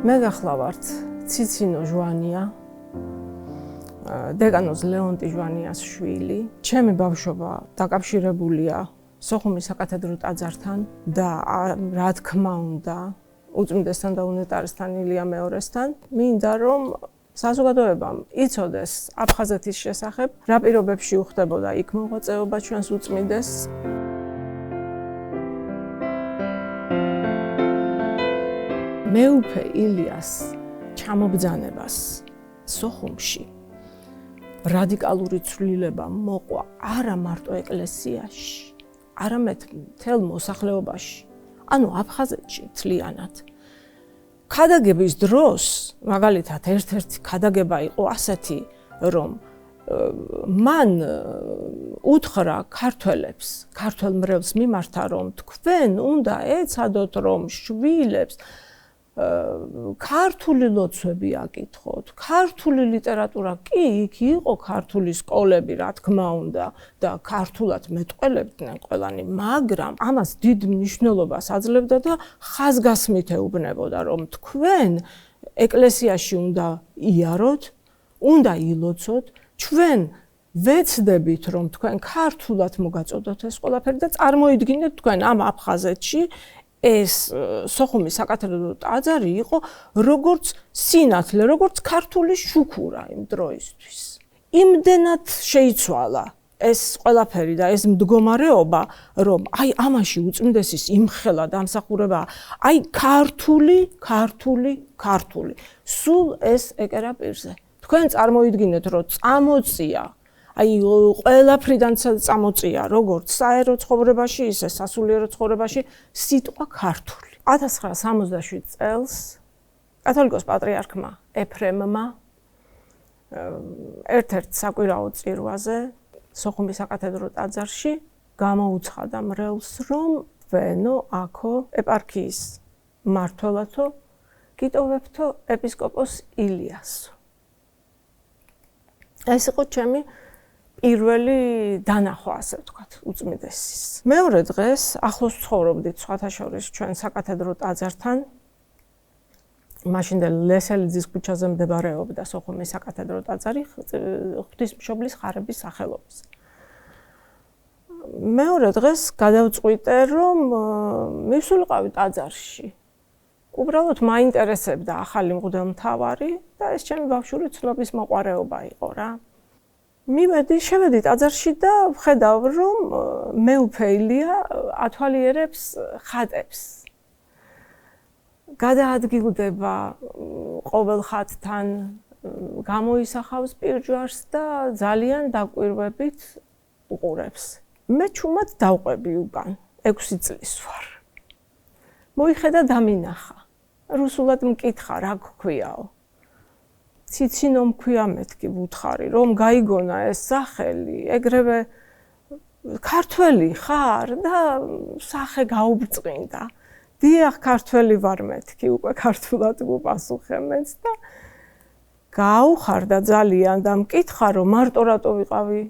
მე გახლავართ ციცინო ჟვანია, დეკანოზ ლეონტი ჟვანიას შვილი. ჩემი ბავშვობა დაკავშირებულია სოხუმის საკათედრო ტაძართან და რა თქმა უნდა, უწმიდესთან და უნეტარესთან ილია მეორესთან. მინდა რომ საზოგადოებამ იცოდეს აფხაზეთის შესახებ, რა პირობებში უხდებოდა იქ მოღვაწეობა ჩვენს უწმიდეს. მეუფე ილიას ჩამობძანებას სოხუმში რადიკალური ცვლილება მოყვა არა მარტო ეკლესიაში, არამედ მთელ მოსახლეობაში, ანუ აფხაზეთში მთლიანად. ქადაგების დროს, მაგალითად, ერთ-ერთი ქადაგება იყო ასეთი, რომ მან უთხრა ქართველებს, ქართველ მრევლს მიმართა, რომ თქვენ უნდა ეცადოთ, რომ შვილებს ქართული ლოცვები აკითხოთ, ქართული ლიტერატურა კი იქ იყო ქართული სკოლები, რა თქმა უნდა, და ქართულად მეტყველებდნენ ყველანი, მაგრამ ამას დიდ მნიშვნელობას აძლევდა და ხაზგასმით ეუბნებოდა, რომ თქვენ ეკლესიაში უნდა იაროთ, უნდა ილოცოთ, ჩვენ ვეცდებით, რომ თქვენ ქართულად მოგაწოდოთ ეს ყველაფერი და წარმოიდგინეთ თქვენ ამ აფხაზეთში ეს სოხუმის საკათედრო ტაძარი იყო როგორც სინათლე, როგორც ქართული შუქურა იმ დროისთვის. იმდენად შეიცვალა ეს ყველაფერი და ეს მდგომარეობა, რომ აი ამაში უწმიდესის იმხელა დამსახურება, აი ქართული. სულ ეს ეკერა პირზე. თქვენ წარმოიდგინეთ, რომ წამოწია აი ყველაფრიდან წამოწია, როგორც საერო ცხოვრებაში, ისე სასულიერო ცხოვრებაში სიტყვა ქართული. 1967 წელს კათოლიკოს პატრიარქმა ეფრემმა ერთ-ერთ საკვირაო წირვაზე სოხუმის საკათედრო ტაძარში გამოუცხადა მრევლს, რომ ვენო აქო ეპარქიის მმართველათო გიტოვებთო ეპისკოპოს ილიასო. ეს იყო ჩემი პირველი დანახვა, ასე ვთქვათ, უწმიდესის. მეორე დღეს ახლოს ცხოვრობდით სხვათა შორის ჩვენ საკათედრო ტაძართან. მაშინდელ ლესელიძის ქუჩაზე მდებარეობდა სოხუმის საკათედრო ტაძარი ღვთისმშობლის ხარების სახელობის. მეორე დღეს გადავწყვიტე, რომ მივსულიყავი ტაძარში. უბრალოდ მაინტერესებდა ახალი მღვდელმთავარი და ეს ჩემი ბავშვური ცნობის მოყვარეობა იყო რა. შევედი ტაძარში და ვხედავ, რომ მეუფე ილია ათვალიერებს ხატებს. გადაადგილდება ყოველ ხატთან, გამოისახავს პირჯვარს და ძალიან დაკვირვებით უყურებს. მე ჩუმად დავყვები უკან, 6 წლის ვარ. მოიხედა დამინახა. რუსულად მკითხა, რა გქვიაო. ციცინო მქვია მეთქი ვუთხარი, რომ გაიგონა ეს სახელი, ეგრევე ქართველი ხარ და სახე გაუბრწყინდა. დიახ, ქართველი ვარ მეთქი, უკვე ქართულად ვუპასუხე მეც და გაუხარდა ძალიან და მკითხა, რომ მარტო რატო ვიყავი,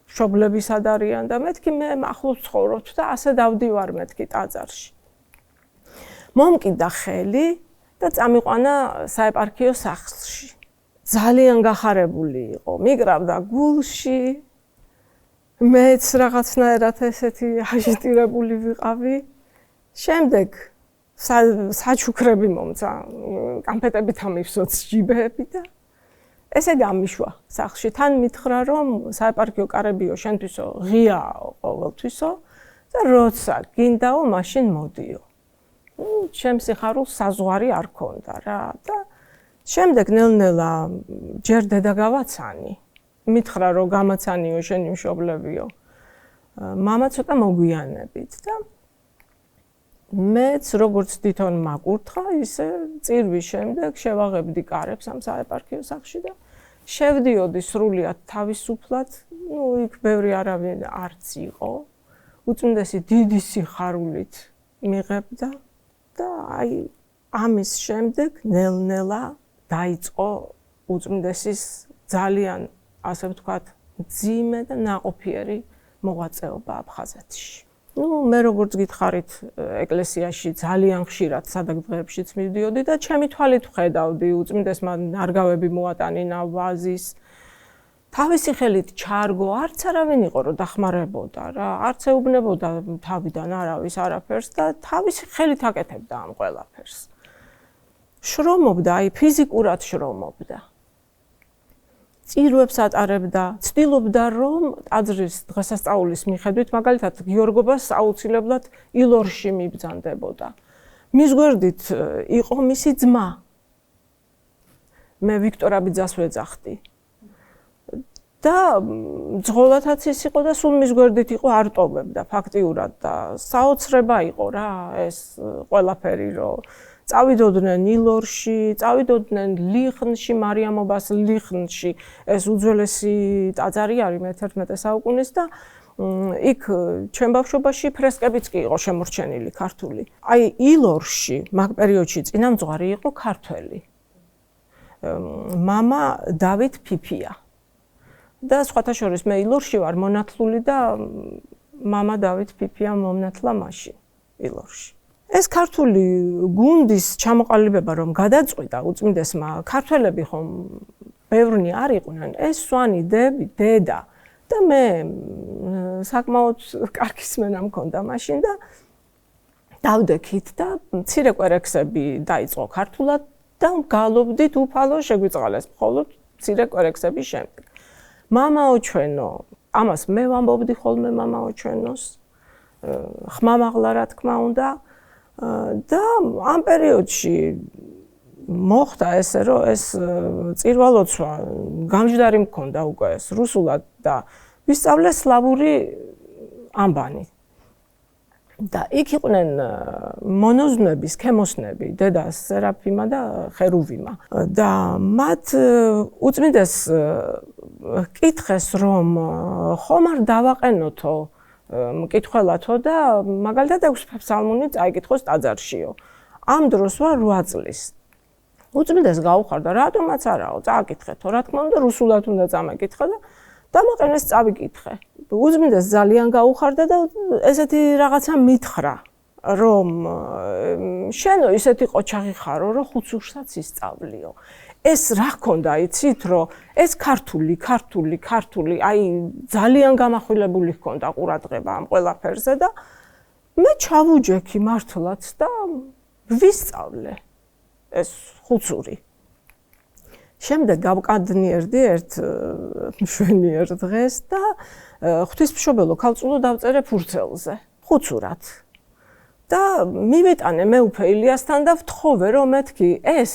მშობლები სად არიან და მეთქი მე ახლოს ცხოვრობთ და ასე დავდივარ მეთქი ტაძარში. მომკიდა ხელი და წამიყვანა საეპარქიო სახლში. ძალიან გახარებული იყო, მიკრავდა გულში. მეც რაღაცნაირად ესეთი აჟიტირებული ვიყავი. შემდეგ საჩუქრები მომცა, კამფეტებით ამივსოც ჯიბეები და ესე გამიშვა სახლში. თან მითხრა, რომ საეპარქიო კარებიო შენთვისო ღიაა ყოველთვისო და როცა გინდაო, მაშინ მოდიო. ჩემს სიხარულს საზღვარი არ ქონდა რა და შემდეგ ნელ-ნელა ჯერ დედა გავაცანი. მითხრა, რომ გამაცანიო შენი მშობლებიო. მამა ცოტა მოგვიანებით და მეც როგორც თვითონ მაკურთხა, ისე წირვის შემდეგ შევაღებდი კარებს ამ საეპარქიო სახლში და შევდიოდი სრულიად თავისუფლად. იქ ბევრი არავინ არც იყო. უწმიდესი დიდი სიხარულით მიღებდა და აი ამის შემდეგ ნელ-ნელა დაიწყო უწმიდესის ძალიან, ასე ვთქვათ, მძიმე და ნაყოფიერი მოღვაწეობა აფხაზეთში. მე როგორც გითხარით, ეკლესიაში ძალიან ხშირად სადაგდღეებშიც მივდიოდი და ჩემი თვალით ვხედავდი, უწმინდესმა ნარგავები მოატანინა ვაზის. თავისი ხელით ჩარგო, არც არავინ იყო, რომ დახმარებოდა რა, არც ეუბნებოდა თავიდან არავის არაფერს და თავისი ხელით აკეთებდა ამ ყველაფერს. შრომობდა, ფიზიკურად შრომობდა. წირვებს ატარებდა, ცდილობდა, რომ ტაძრის დღესასწაულის მიხედვით, მაგალითად, გიორგობას აუცილებლად ილორში მიბრძანდებოდა. მის გვერდით იყო მისი ძმა. მე ვიქტორ აბიძას ვეძახდი. და ძღოლათაც ის იყო და სულ მის გვერდით იყო არ ტოვებდა ფაქტიურად და საოცრება იყო რა ეს ყველაფერი რომ წავიდოდნენ ილორში, წავიდოდნენ ლიხნში, მარიამობას ლიხნში, ეს უძველესი ტაძარი არის მე-11 საუკუნის და იქ ჩემ ბავშვობაში ფრესკებიც კი იყო შემორჩენილი ქართული. აი ილორში მაგ პერიოდში წინამძღვარი იყო ქართველი. მამა დავით ფიფია. და სხვათა შორის მე ილორში ვარ მონათლული და მამა დავით ფიფია მომნათლა მაშინ ილორში. ეს ქართული გუნდის ჩამოყალიბება რომ გადაწყვიტა უწმინდესმა ქართველები ხომ ბევრნი არ იყვნენ ეს სვანი დედა და მე საკმაოდ კარგი სმენა მქონდა მაშინ და დავდექით და მცირე კვერექსები დაიწყო ქართულად და გალობდით უფალო შეგვიწყალეს მხოლოდ მცირე კვერექსების შემდეგ. მამაო ჩვენო, ამას მე ვამბობდი ხოლმე მამაო ჩვენოს, ხმამაღლა რა თქმა უნდა და ამ პერიოდში მოხდა ესე რომ ეს წირვალოცვა გამჯდარი მქონდა უკვე ეს რუსულად და ვისწავლე სლავური ამბანი. და იქ იყვნენ მონოზვნების ქემოსნები, დედა სერაფიმა და ხერუვიმა. და მათ უწმინდეს კითხეს რომ ხომ არ დავაყენოთო მკითხველათო და მაგალითად 6 ფსალმუნი წაიკითხოს ტაძარშიო. ამ დროს ვარ 8 წლის. უწმინდეს გაუხარდა, რატომაც არაო, წააკითხეთო, რა თქმა უნდა რუსულად უნდა წამეკითხა და დამაყენეს წავიკითხე. უწმინდეს ძალიან გაუხარდა და ესეთი რაღაცა მითხრა, რომ შენო ისეთი ყოჩაღი ხარო, რომ ხუცურსაც ისწავლიო. ეს რა ჰქონდა, იცით, რომ ეს ქართული, აი ძალიან გამახვილებული ჰქონდა ყურადღება ამ ყველაფერზე და მე ჩავუჯექი მართლაც და ვისწავლე ეს ხუცური. შემდეგ გავკადნიერდი ერთ მშვენიერ დღეს და ღვთისმშობელო ქალწულო დავწერე ფურცელზე, ხუცურად. და მივეტანე მეუფე ილიასთან და ვთხოვე რომ მეთქი ეს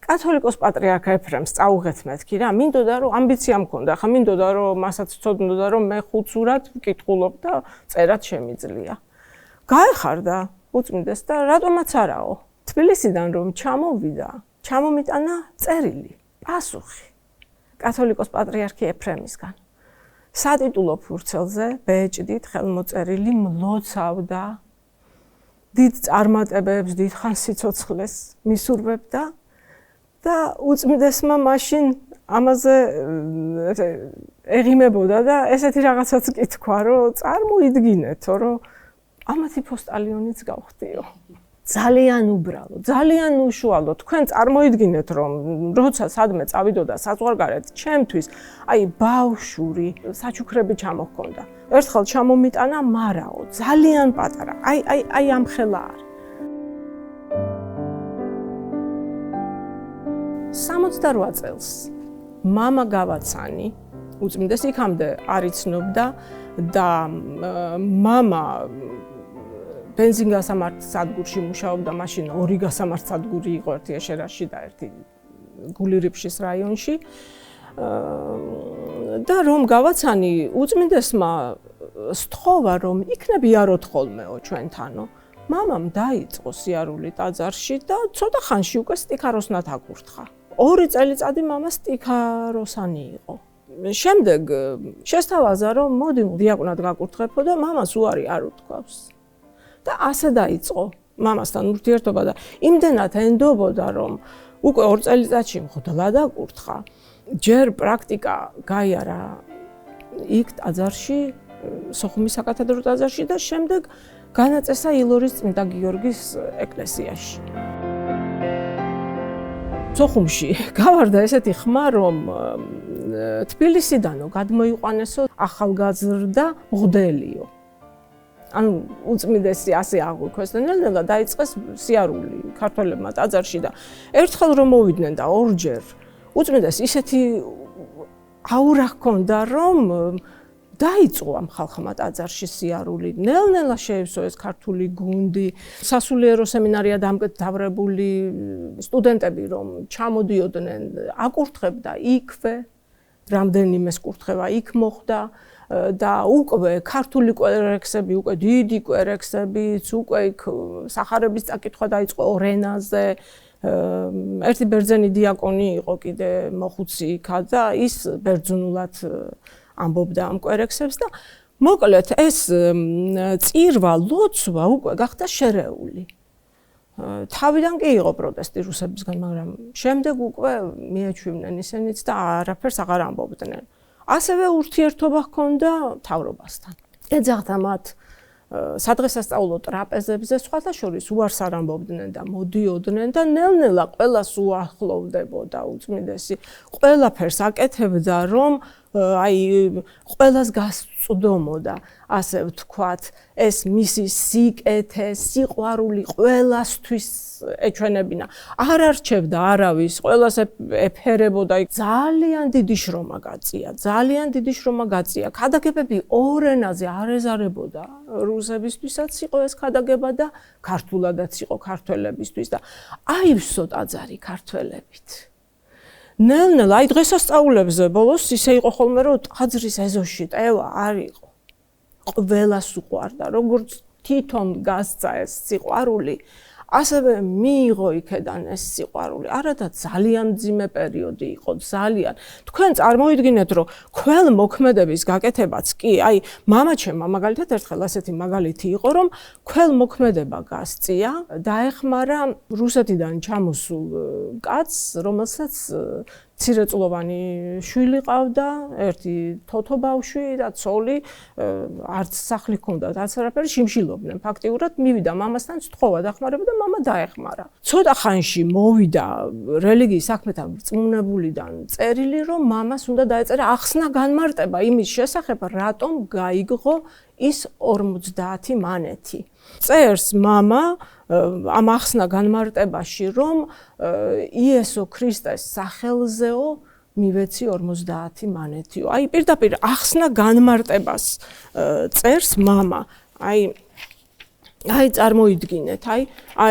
კათოლიკოს პატრიარქ ეფრემს წაუღეთ მეთქი რა, მინდოდა რომ ამბიცია მქონდა, ხა მინდოდა რომ მასაც ვწოდნოდა რომ მე ხუცურად ვკითხულობ და წერაც შემიძლია. გაეხარდა უწმინდეს და რატომაც არაო. თბილისიდან რომ ჩამოვიდა, ჩამომიტანა წერილი, პასუხი კათოლიკოს პატრიარქი ეფრემისგან. სატიტულო ფურცელზე ბეჭდით ხელმოწერილი მლოცავდა დიდ წარმატებებს, დიდხანს სიცოცხლეს მისურვებდა და უწმინდესმა მაშინ ამაზე ეღიმებოდა და ესეთი რაღაცაც კი თქვა, რომ წარმოიდგინეთო, რომ ამათი პოსტალიონიც გავხდიო. ძალიან უბრალო, ძალიან უშუალო. თქვენ წარმოიდგინეთ, რომ როცა სადმე წავიდოდა საზღვარგარეთ, ჩემთვის აი ბავშვური საჩუქრები ჩამოჰქონდა. ერთხელ ჩამომიტანა მარაო, ძალიან პატარა. აი ამ ხელა არის. 68 წელს მამა გავაცანი, უწმინდეს იქამდე არ იცნობდა და მამა ბენზინგასამართ სადგურში მუშაობდა, მაშინ 2 გასამართ სადგური იყო, ერთი ეშერაში და ერთი გულირიფშის რაიონში. და რომ გავაცანი უწმინდესმა სთხოვა რომ იქნებ იაროთ ხოლმეო ჩვენთანო. მამამ დაიწყო სიარული ტაძარში და ცოტა ხანში უკვე სტიქაროსნად აკურთხა. 2 წელიწადი მამა სტიქაროსანი იყო. შემდეგ შესთავაზა რომ მოდი დიაკვნად გაკურთხებო და მამას უარი არ უთქვავს. და ასე დაიწყო მამასთან ურთიერთობა და იმდენად ენდობოდა რომ უკვე 2 წელიწადში მღვდლა დაკურთხა. ჯერ პრაქტიკა გაიარა იქ ტაძარში სოხუმის საკათედრო ტაძარში და შემდეგ განაწესა ილორის წმინდა გიორგის ეკლესიაში. სოხუმში გავარდა ესეთი ხმა, რომ თბილისიდანო გადმოიყვანესო ახალგაზრდა მღვდელიო. ანუ უწმიდესი ასე აღვიქვეს და ნელ-ნელა დაიწყეს სიარული ქართველებმა ტაძარში და ერთხელ რომ მოვიდნენ და ორჯერ უწმიდეს ისეთი აურა ჰქონდა, რომ დაიწყო ამ ხალხმა ტაძარში სიარული. ნელ-ნელა შეივსო ეს ქართული გუნდი, სასულიერო სემინარია დამკვიდრებული სტუდენტები რომ ჩამოდიოდნენ, აკურთხებდა იქვე, რამდენიმე კურთხევა იქ მოხდა და უკვე ქართული კვერექსები, უკვე დიდი კვერექსებიც, უკვე იქ სახარების წაკითხვა დაიწყო ორ ენაზე. ერთი ბერძენი დიაკონი იყო კიდე მოხუცი იქა და ის ბერძნულად ამბობდა ამ კვერექსებს და მოკლედ ეს წირვა, ლოცვა უკვე გახდა შერეული. თავიდან კი იყო პროტესტი რუსებისგან, მაგრამ შემდეგ უკვე მიეჩვივნენ ისინიც და არაფერს აღარ ამბობდნენ. ასევე ურთიერთობა ჰქონდა მთავრობასთან. ეძახდა მათ სადღესასწაულო ტრაპეზებზე, სხვათა შორის უარს არ ამბობდნენ და მოდიოდნენ და ნელ-ნელა ყველას უახლოვდებოდა უწმიდესი. ყველაფერს აკეთებდა, რომ აი ყველას გასწვდომოდა, ასე ვთქვათ, ეს მისი სიკეთე, სიყვარული ყველასთვის ეჩვენებინა. არ არჩევდა არავის, ყველას ეფერებოდა. ძალიან დიდი შრომა გაწია, ძალიან დიდი შრომა გაწია. ქადაგებები ორ ენაზე არ ეზარებოდა. რუსებისთვისაც იყო ეს ქადაგება და ქართულადაც იყო ქართველებისთვის და აივსო ტაძარი ქართველებით. ნელ-ნელა აი დღესასწაულებზე ბოლოს ისე იყო ხოლმე, რომ ტაძრის ეზოში ტევა არ იყო. ყველას უყვარდა, როგორც თვითონ გასცა ეს სიყვარული, ასევე მიიღო იქედან ეს სიყვარული. არადა ძალიან მძიმე პერიოდი იყო, ძალიან. თქვენ წარმოიდგინეთ, რომ ქველმოქმედების გაკეთებაც კი, აი მამაჩემმა მაგალითად ერთხელ ასეთი მაგალითი იყო, რომ ქველმოქმედება გასწია, დაეხმარა რუსეთიდან ჩამოსულ კაცს, რომელსაც მცირეწლოვანი შვილი ყავდა, ერთი თოთო ბავშვი და ცოლი, არც სახლი ჰქონდათ, არც არაფერი, შიმშილობდნენ. ფაქტიურად მივიდა მამასთან, სთხოვა დახმარება და მამა დაეხმარა. ცოტა ხანში მოვიდა რელიგიის საქმეთა მრწმუნებულიდან წერილი, რომ მამას უნდა დაეწერა ახსნა განმარტება იმის შესახებ, რატომ გაიგო ის 50 მანეთი. წერს მამა ამ ახსნა განმარტებაში, რომ იესო ქრისტეს სახელზეო მივეცი 50 მანეთიო. აი პირდაპირ ახსნა განმარტებას წერს მამა. აი წარმოიდგინეთ, აი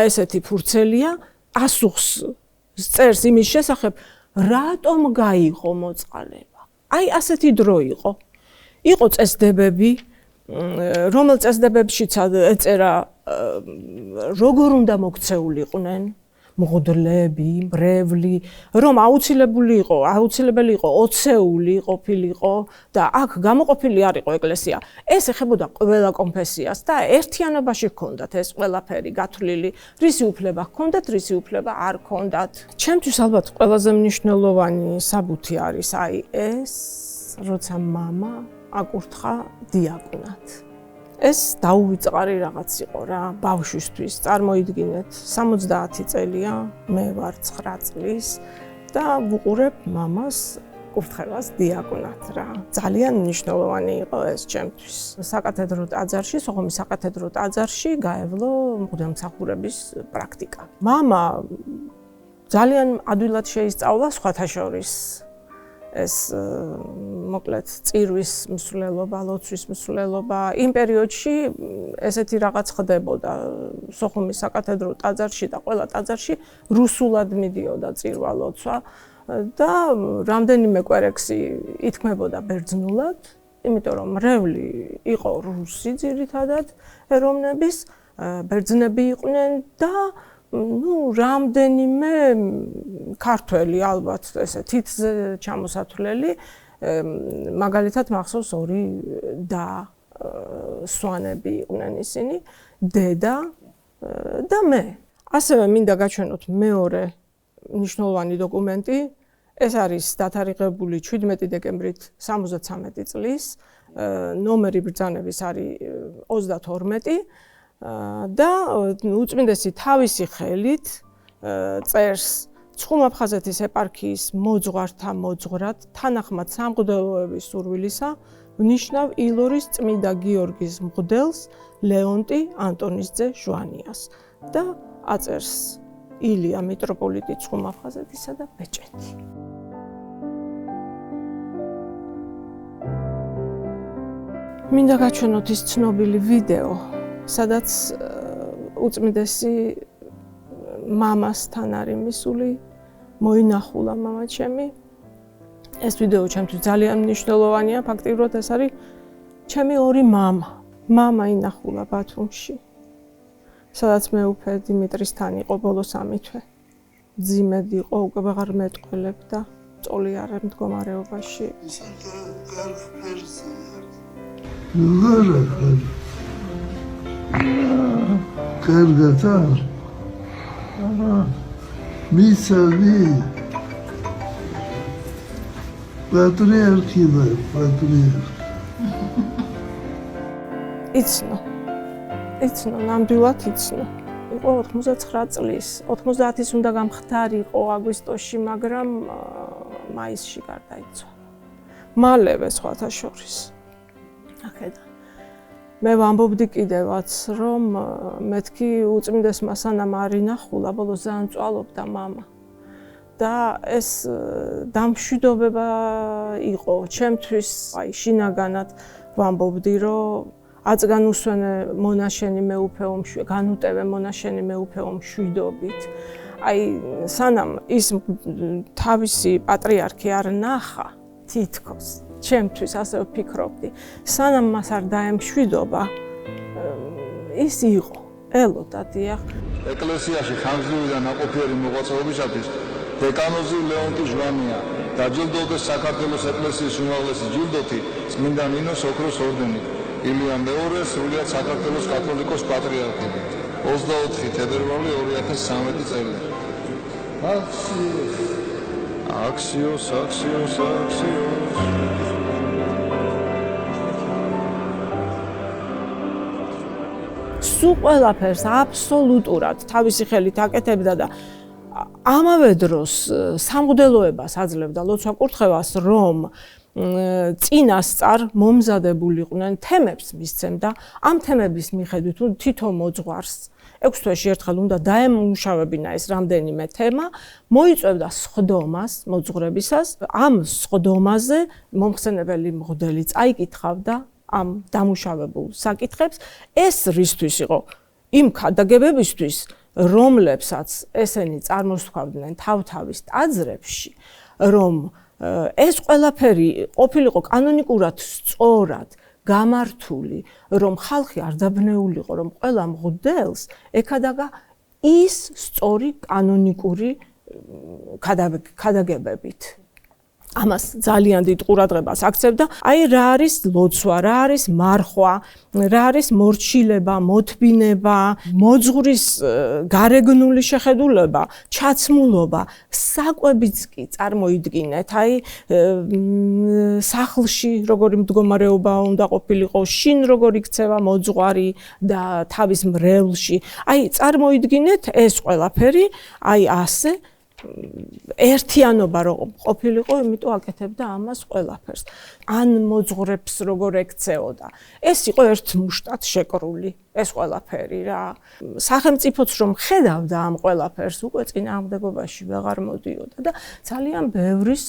ესეთი ფურცელია, ასუხს წერს იმის შესახებ, რატომ გაიღო მოწყალება. აი ასეთი დრო იყო. იყო წესდებები, რომელ წესდებებშიც ეწერა როგორ უნდა მოქცეულიყვნენ მღვდლები, მრევლი, რომ აუცილებელი იყო ოცეული ყოფილიყო და აქ გამოყოფილი არ იყო ეკლესია. ეს ეხებოდა ყველა კონფესიას და ერთიანობაში ჰქონდათ ეს ყველაფერი გათვლილი. რისი უფლება ჰქონდათ, რისი უფლება არ ჰქონდათ. ჩემთვის ალბათ ყველაზე მნიშვნელოვანი საბუთი არის აი ეს, როცა მამა აკურთხა დიაკვნად. ეს დაუვიწყარი რაღაც იყო რა, ბავშვისთვის. წარმოიდგინეთ, 70 წელია, მე ვარ 9 წლის და ვუყურებ მამას კურთხევას დიაკვნად რა. ძალიან მნიშვნელოვანი იყო ეს ჩემთვის. საკათედრო ტაძარში, სოხუმის საკათედრო ტაძარში გაევლო მღვდელმსახურების პრაქტიკა. მამა ძალიან ადვილად შეისწავლა სხვათა შორის ეს მოკლედ წირვის მსვლელობა, ლოცვის მსვლელობა. იმ პერიოდში ესეთი რაღაც ხდებოდა სოხუმის საკათედრო ტაძარში და ყველა ტაძარში რუსულად მიდიოდა წირვა, ლოცვა და რამდენიმე კვერექსი ითქმებოდა ბერძნულად, იმიტომ რომ მრევლი იყო რუსი ძირითადად ეროვნების, ბერძნები იყვნენ და რამდენიმე ქართველი ალბათ ესე თითზე ჩამოსათვლელი, მაგალითად მახსოვს ორი და სვანები იყვნენ ისინი, დედა და მე. ასევე მინდა გაჩვენოთ მეორე მნიშვნელოვანი დოკუმენტი. ეს არის დათარიღებული 17 დეკემბრით 73 წლის ნომერი ბრძანების არის 32 და უწმინდესი თავისი ხელით წერს ცხუმ-აფხაზეთის ეპარქიის მოძღვართა მოძღვრად თანახმად სამღვდელოების სურვილისა ვნიშნავ ილორის წმინდა გიორგის მღვდელს ლეონტი ანტონისძე ჟვანიას და აწერს ილია მიტროპოლიტი ცხუმ-აფხაზეთისა და ბეჭეთი. მინდა გაჩვენოთ ის ცნობილი ვიდეო, სადაც უწმინდესი მამასთან არის მისული, მოინახულა მამა ჩემი. ეს ვიდეო ჩემთვის ძალიან მნიშვნელოვანია, ფაქტიურად ეს არის ჩემი ორი მამა. მამა ინახულა ბათუმში, სადაც მეუფე დიმიტრისთან იყო ბოლო 3 თვე. ძიმედ იყო, უკვე ვეღარ მეტყველებდა, წოლი არ მდგომარეობაში. კარგადა მისავი პატრიარქი და პატრიარქი იცნო, ნამდვილად იცნო. იყო 89 წლის, 90-ის უნდა გამხდარიყო აგვისტოში, მაგრამ მაისში გარდაიცვალა. მალევე სხვათა შორის. ახედა. მე ვამბობდი კიდევაც, რომ მეთქი უწმინდესმა სანამ არ ინახულა, ბოლოს ძალიან წვალობდა მამა. და ეს დამშვიდობება იყო ჩემთვის, აი შინაგანად ვამბობდი, რომ აწგან უსვენე მონაშენი მეუფეო მშვიდობით, განუტევე მონაშენი მეუფეო მშვიდობით. აი სანამ ის თავისი პატრიარქი არ ნახა, თითქოს ჩემთვის ასე ვფიქრობდი, სანამ მას არ დაემშვიდობა, ის იყო, ელოდა დიახ. ეკლესიაში ხანგრძლივი და ნაყოფიერი მოღვაწეობისათვის დეკანოზი ლეონტი ჟვანია დაჯილდოვდეს საქართველოს ეკლესიის უმაღლესი ჯილდოთი წმინდა ნინოს ოქროს ორდენით. ილია მეორე სრულიად საქართველოს კათოლიკოს პატრიარქი 24 თებერვალი 2013 წელი. აქსიოს. სულ ყველაფერს აბსოლუტურად თავისი ხელით აკეთებდა და ამავე დროს სამღვდელოებას აძლევდა ლოცვა კურთხევას, რომ წინასწარ მომზადებულიყვნენ თემებს მისცემდა, ამ თემების მიხედვით თითო მოძღვარს 6 თვეში ერთხელ უნდა დაემუშავებინა ეს რამდენიმე თემა, მოიწევდა სხდომას მოძღვრებისას, ამ სხდომაზე მომხსენებელი მღვდელი წაიკითხავდა ამ დამუშავებულ საკითხებს. ეს რისთვის იყო? იმ ქადაგებებისთვის, რომლებსაც ესენი წარმოსთქვამდნენ თავთავის ტაძრებში, რომ ეს ყველაფერი ყოფილიყო კანონიკურად სწორად გამართული, რომ ხალხი არ დაბნეულიყო, რომ ყველა მღვდელს ეკადაგა ის სწორი კანონიკური ქადაგებებით. ამას ძალიან დიდ ყურადღებას აქცევდა. აი რა არის ლოცვა, რა არის მარხვა, რა არის მორჩილება, მოთბინება, მოძღვრის გარეგნული შეხედულება, ჩაცმულობა, საკვებიც კი წარმოიდგინეთ. აი სახლში როგორი მდგომარეობა უნდა ყოფილიყო, შინ როგორი იქცევა მოძღვარი და თავის მრევლში. აი წარმოიდგინეთ ეს ყველაფერი, აი ასე ერთიანობა რო ყოფილიყო, იმიტომ აკეთებდა ამას ყველაფერს. ან მოძღვრებს როგორ ექცეოდა. ეს იყო ერთ მუშტად შეკრული ეს ყველაფერი რა. სახელმწიფოც რომ ხედავდა ამ ყველაფერს, უკვე წინააღმდეგობაში ვეღარ მოდიოდა და ძალიან ბევრის,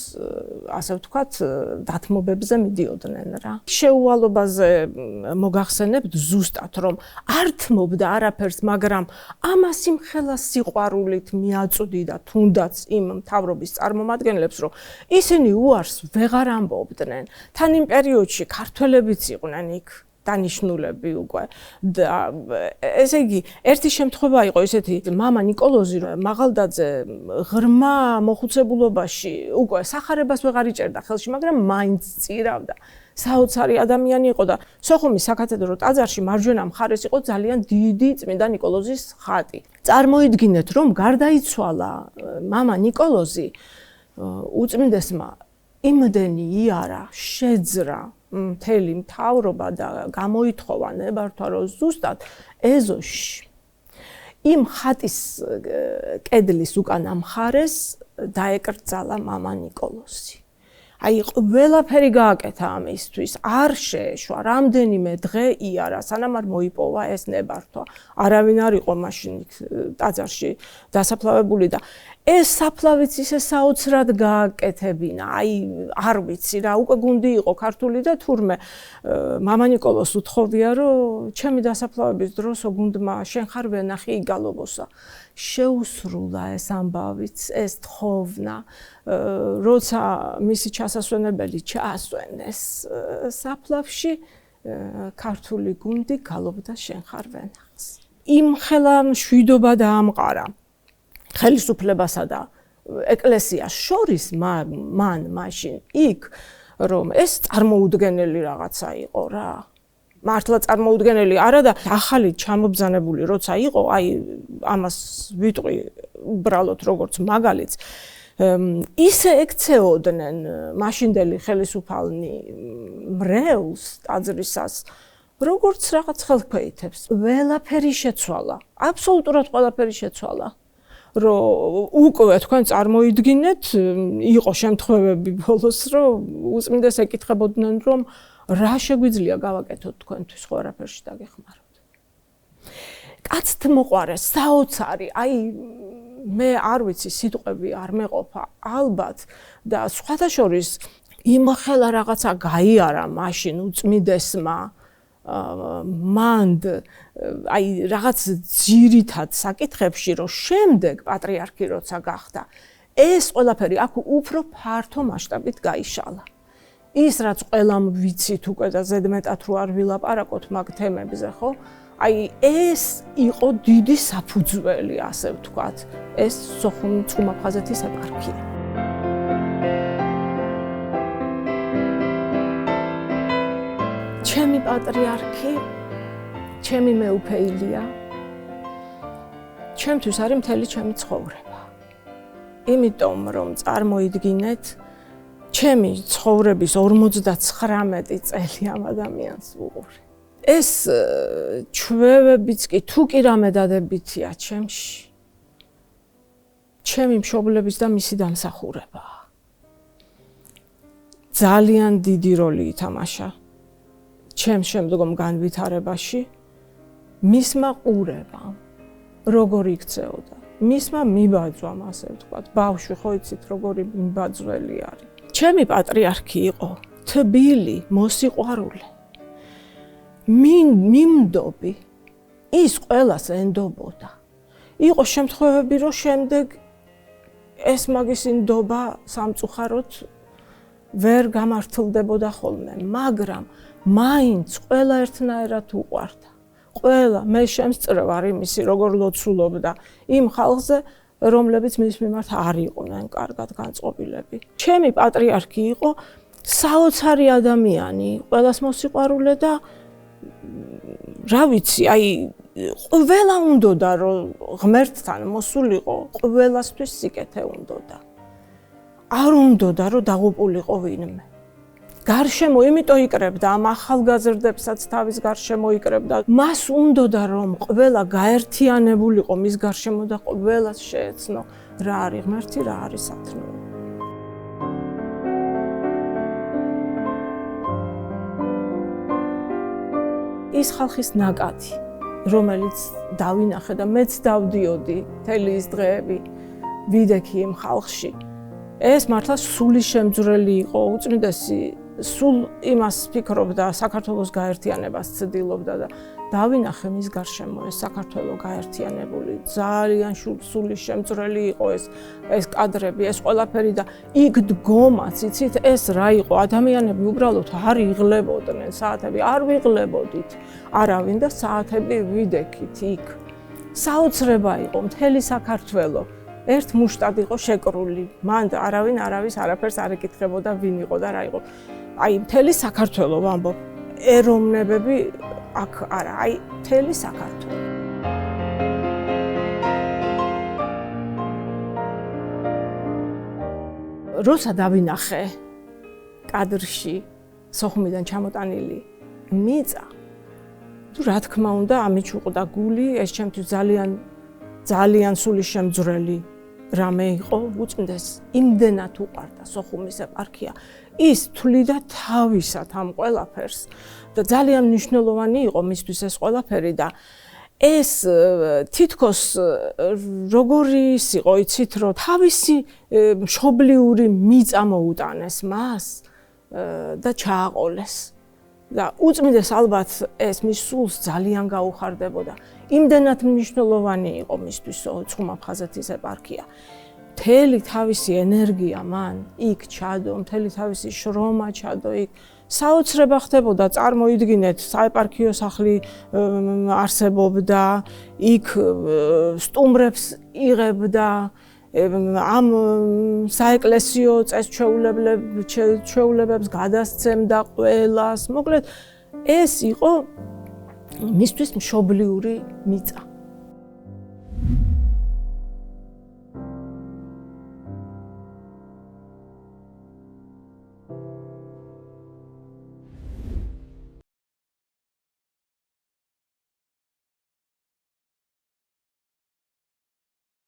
ასე ვთქვათ, დათმობებზე მიდიოდნენ რა. შეუვალობაზე მოგახსენებთ ზუსტად, რომ არ თმობდა არაფერს, მაგრამ ამას იმხელა სიყვარულით მიაწვდიდა თუნდაც იმ მთავრობის წარმომადგენლებს, რომ ისინი უარს ვეღარ ამბობდნენ. თან იმ პერიოდში ქართველებიც იყვნენ იქ დანიშნულები უკვე და ესე იგი ერთი შემთხვევა იყო ესეთი, მამა ნიკოლოზი მაღალდაძე ღრმა მოხუცებულობაში უკვე სახარებას ვეღარ იჭერდა ხელში, მაგრამ მაინც წირავდა. საოცარი ადამიანი იყო და სოხუმის საკათედრო ტაძარში მარჯვენა მხარეს იყო ძალიან დიდი წმინდა ნიკოლოზის ხატი. წარმოიდგინეთ, რომ გარდაიცვალა მამა ნიკოლოზი, უწმინდესმა იმდენი იარა, შეძრა მთელი მთავრობა და გამოითხოვა ნებართვა, რომ ზუსტად ეზოში იმ ხატის კედლის უკანა მხარეს დაეკრძალა მამა ნიკოლოზი. აი ყველაფერი გააკეთა ამისთვის, არ შეეშვა, რამდენიმე დღე იარა, სანამ არ მოიპოვა ეს ნებართვა. არავინ არ იყო მაშინ ტაძარში დასაფლავებული და ეს საფლავიც ისე საოცრად გააკეთებინა. აი არ ვიცი რა, უკვე გუნდი იყო ქართული და თურმე მამა ნიკოლოზს უთხოვია, რომ ჩემი დასაფლავების დროსო გუნდმა შენ ხარ ვენახი იგალობოსა. შეუსრულა ეს ამბავიც, ეს თხოვნა, როცა მისი ჩასასვენებელი ჩაასვენეს საფლავში, ქართული გუნდი გალობდა შენ ხარ ვენახს. იმხელა მშვიდობა დაამყარა ხელისუფლებასა და ეკლესიას შორის მან მაშინ იქ, რომ ეს წარმოუდგენელი რაღაცა იყო რა. მართლა წარმოუდგენელი არა და ახალი ჩამობრძანებული როცა იყო, აი ამას ვიტყვი უბრალოდ როგორც მაგალითს, ისე ექცეოდნენ მაშინდელი ხელისუფალნი მრევლს ტაძრისას, როგორც რაღაც ხელქვეითებს. ყველაფერი შეცვალა, აბსოლუტურად ყველაფერი შეცვალა. რომ უკვე თქვენ წარმოიდგინეთ, იყო შემთხვევები ბოლოს, რომ უწმინდეს ეკითხებოდნენ, რომ რა შეგვიძლია გავაკეთოთ თქვენთვის, ხო არაფერში დაგეხმაროთ. კაცთ მოყვარეს საოცარი, აი მე არ ვიცი, სიტყვები არ მეყოფა ალბათ და სხვათა შორის იმხელა რაღაცა გაიარა მაშინ უწმინდესმა მანდ აი რაღაც ძირითად საკითხებში, რომ შემდეგ პატრიარქი როცა გახდა, ეს ყველაფერი აქ უფრო ფართო მასშტაბით გაიშალა. ის რაც ყველამ ვიცით უკვე და ზედმეტად რო არ ვილაპარაკოთ მაგ თემებზე, ხო? აი ეს იყო დიდი საფუძველი, ასე ვთქვათ, ეს სოხუმ-წყუმაფხაზეთის ეპარქია. ჩემი პატრიარქი, ჩემი მეუფე ილია, ჩემთვის არის მთელი ჩემი ცხოვრება. იმიტომ რომ წარმოიდგინეთ, ჩემი ცხოვრების 59 წელი ამ ადამიანს ვუყური. ეს ჩვევებიც კი თუ კი რამე დადებითია ჩემში, ჩემი მშობლების და მისი დამსახურებაა. ძალიან დიდი როლი ითამაშა ჩემს შემდგომ განვითარებაში, მისმა ყურებამ, როგორ იქცეოდა, მისმა მიბაძვამ, ასე ვთქვათ, ბავშვი ხო იცით როგორი მიბაძველი არის. ჩემი პატრიარქი იყო თბილი, მოსიყვარულე, მიმდობი, ის ყველას ენდობოდა. იყო შემთხვევები, რომ შემდეგ ეს მაგის ინდობა სამწუხაროდ ვერ გამართლდებოდა ხოლმე, მაგრამ მაინც ყველა ერთნაირად უყვარდა. ყველა მე შემსწრევარ იმისი, როგორ ლოცულობდა იმ ხალხზე, რომლებიც მის მიმართ არ იყვნენ კარგად განწყობილები. ჩემი პატრიარქი იყო საოცარი ადამიანი, ყველას მოსიყვარულე და რა ვიცი, აი ყველა უნდოდა რომ ღმერთთან მოსულიყო, ყველასთვის სიკეთე უნდოდა. არ უნდოდა რომ დაღუპულიყო ვინმე. გარშემო იმიტომ იკრებდა ამ ახალგაზრდებსაც თავის გარშემო იკრებდა. მას უნდოდა რომ ყველა გაერთიანებულიყო მის გარშემო და ყველას შეეცნო რა არის ღმერთი, რა არის სათნოება. ის ხალხის ნაკადი, რომელიც დავინახე და მეც დავდიოდი მთელი ის დღეები ვიდექი იმ ხალხში. ეს მართლა სული შემძვრელი იყო, უწმინდესი სულ იმას ფიქრობდა, საქართველოს გაერთიანებას ცდილობდა და დავინახე მის გარშემო ეს საქართველო გაერთიანებული, ძალიან სული შემძვრელი იყო ეს კადრები, ეს ყველაფერი და იქ დგომაც, იცით, ეს რა იყო, ადამიანები უბრალოდ არ იღლებოდნენ, საათები არ ვიღლებოდით არავინ და საათები ვიდექით იქ. საოცრება იყო მთელი საქართველო. ერთ მუშტად იყო შეკრული, მან არავინ არავის არაფერს არ ეკითხებოდა ვინ იყო და რა იყო. აი მთელი საქართველო ვამბობ, ეროვნებები აქ არა, აი მთელი საქართველო. როცა დავინახე კადრში სოხუმიდან ჩამოტანილი მიწა. თუ რა თქმა უნდა, ამით უყდა გული, ეს ჩემთვის ძალიან სულისშემძვრელი რამე იყო, უწმდეს იმდენად უყვარდა სოხუმის ეპარქია. ის თვლიდა თავისად ამ ყველაფერს და ძალიან მნიშვნელოვანი იყო მისთვის ეს ყველაფერი და ეს თითქოს როგორი იყო, იცით, რომ თავისი მშობლიური მიწა მოუტანეს მას და ჩააყოლეს. და უწმინდეს ალბათ ეს მის სულს ძალიან გაუხარდებოდა. იმდენად მნიშვნელოვანი იყო მისთვის ცხუმაფხაზეთის ეპარქია. მთელი თავისი ენერგია მან იქ ჩადო, მთელი თავისი შრომა ჩადო იქ. საოცრება ხდებოდა, წარმოიდგინეთ, საეპარქიო სახლი არსებობდა, იქ სტუმრებს იღებდა, ამ საეკლესიო წესჩვეულებებს გადასცემდა ყველას. მოკლედ, ეს იყო მისთვის მშობლიური მიწა.